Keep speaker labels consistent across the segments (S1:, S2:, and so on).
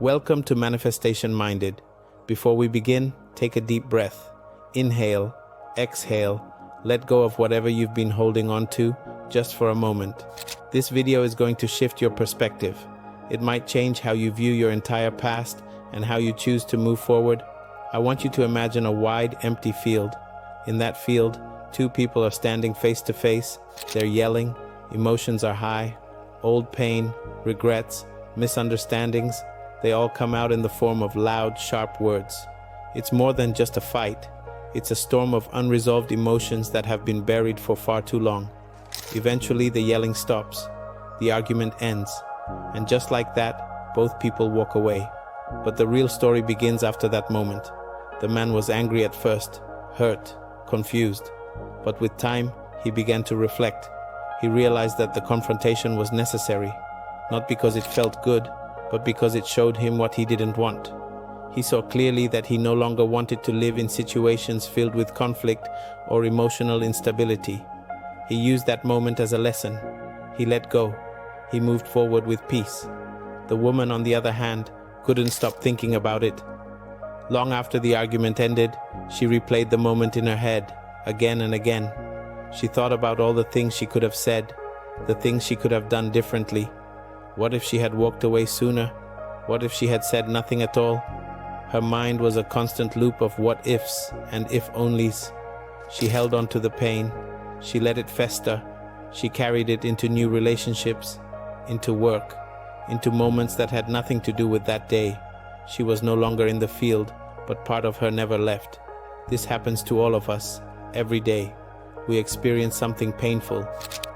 S1: Welcome to Manifestation Minded. Before we begin, take a deep breath. Inhale, exhale, let go of whatever you've been holding on to just for a moment. This video is going to shift your perspective. It might change how you view your entire past and how you choose to move forward. I want you to imagine a wide, empty field. In that field, two people are standing face to face. They're yelling, emotions are high, old pain, regrets, misunderstandings. They all come out in the form of loud, sharp words. It's more than just a fight. It's a storm of unresolved emotions that have been buried for far too long. Eventually, the yelling stops. The argument ends. And just like that, both people walk away. But the real story begins after that moment. The man was angry at first, hurt, confused. But with time, he began to reflect. He realized that the confrontation was necessary, not because it felt good, but because it showed him what he didn't want. He saw clearly that he no longer wanted to live in situations filled with conflict or emotional instability. He used that moment as a lesson. He let go. He moved forward with peace. The woman, on the other hand, couldn't stop thinking about it. Long after the argument ended, she replayed the moment in her head, again and again. She thought about all the things she could have said, the things she could have done differently. What if she had walked away sooner? What if she had said nothing at all? Her mind was a constant loop of what-ifs and if-onlys. She held on to the pain. She let it fester. She carried it into new relationships, into work, into moments that had nothing to do with that day. She was no longer in the field, but part of her never left. This happens to all of us, every day. We experience something painful.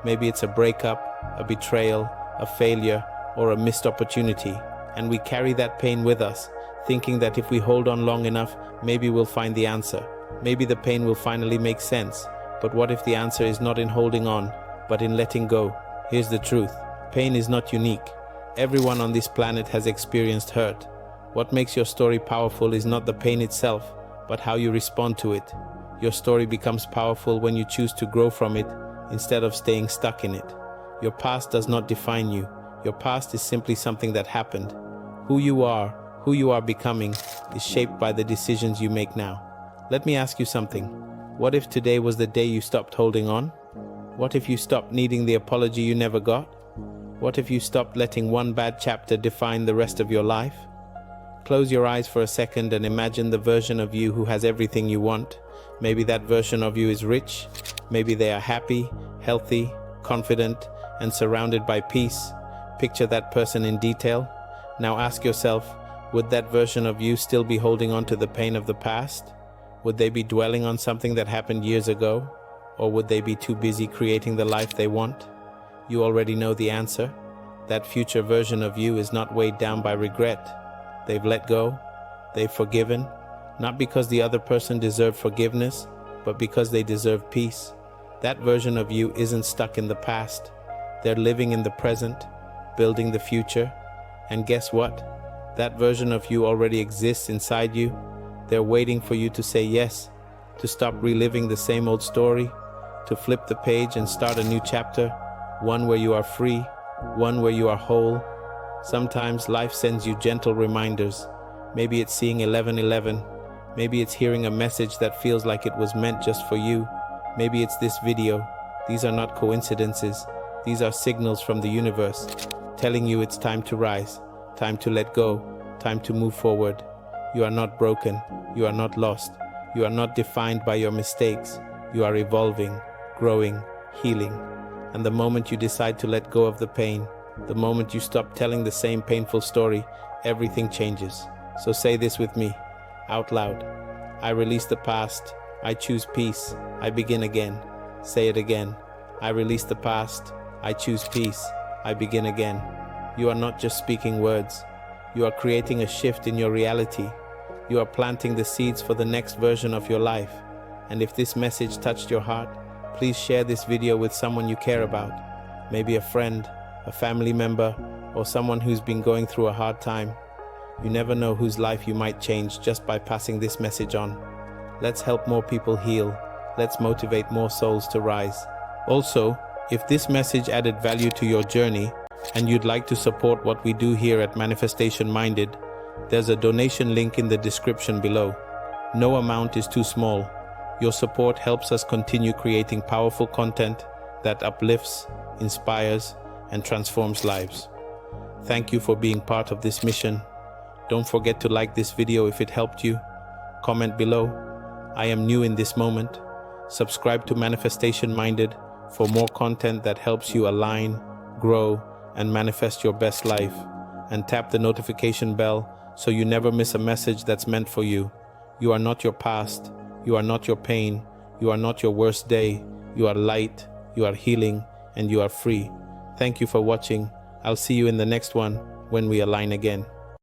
S1: Maybe it's a breakup, a betrayal, a failure, or a missed opportunity. And we carry that pain with us, thinking that if we hold on long enough, maybe we'll find the answer. Maybe the pain will finally make sense. But what if the answer is not in holding on, but in letting go? Here's the truth. Pain is not unique. Everyone on this planet has experienced hurt. What makes your story powerful is not the pain itself, but how you respond to it. Your story becomes powerful when you choose to grow from it instead of staying stuck in it. Your past does not define you. Your past is simply something that happened. Who you are becoming, is shaped by the decisions you make now. Let me ask you something. What if today was the day you stopped holding on? What if you stopped needing the apology you never got? What if you stopped letting one bad chapter define the rest of your life? Close your eyes for a second and imagine the version of you who has everything you want. Maybe that version of you is rich. Maybe they are happy, healthy, confident, and surrounded by peace. Picture that person in detail. Now ask yourself, would that version of you still be holding on to the pain of the past? Would they be dwelling on something that happened years ago? Or would they be too busy creating the life they want? You already know the answer. That future version of you is not weighed down by regret. They've let go. They've forgiven. Not because the other person deserved forgiveness, but because they deserve peace. That version of you isn't stuck in the past. They're living in the present, building the future. And guess what? That version of you already exists inside you. They're waiting for you to say yes, to stop reliving the same old story, to flip the page and start a new chapter, one where you are free, one where you are whole. Sometimes life sends you gentle reminders. Maybe it's seeing 11:11. Maybe it's hearing a message that feels like it was meant just for you. Maybe it's this video. These are not coincidences. These are signals from the universe, telling you it's time to rise, time to let go, time to move forward. You are not broken. You are not lost. You are not defined by your mistakes. You are evolving, growing, healing. And the moment you decide to let go of the pain, the moment you stop telling the same painful story, everything changes. So say this with me, out loud. I release the past. I choose peace. I begin again. Say it again. I release the past. I choose peace. I begin again. You are not just speaking words. You are creating a shift in your reality. You are planting the seeds for the next version of your life. And if this message touched your heart, please share this video with someone you care about. Maybe a friend, a family member, or someone who's been going through a hard time. You never know whose life you might change just by passing this message on. Let's help more people heal. Let's motivate more souls to rise. Also, if this message added value to your journey and you'd like to support what we do here at Manifestation Minded, There's a donation link in the description below. No amount is too small. Your support helps us continue creating powerful content that uplifts, inspires, and transforms lives. Thank you for being part of this mission. Don't forget to like this video if it helped you. Comment below, "I am new in this moment." Subscribe to Manifestation Minded for more content that helps you align, grow, and manifest your best life. And tap the notification bell so you never miss a message that's meant for you. You are not your past. You are not your pain. You are not your worst day. You are light. You are healing, and you are free. Thank you for watching. I'll see you in the next one when we align again.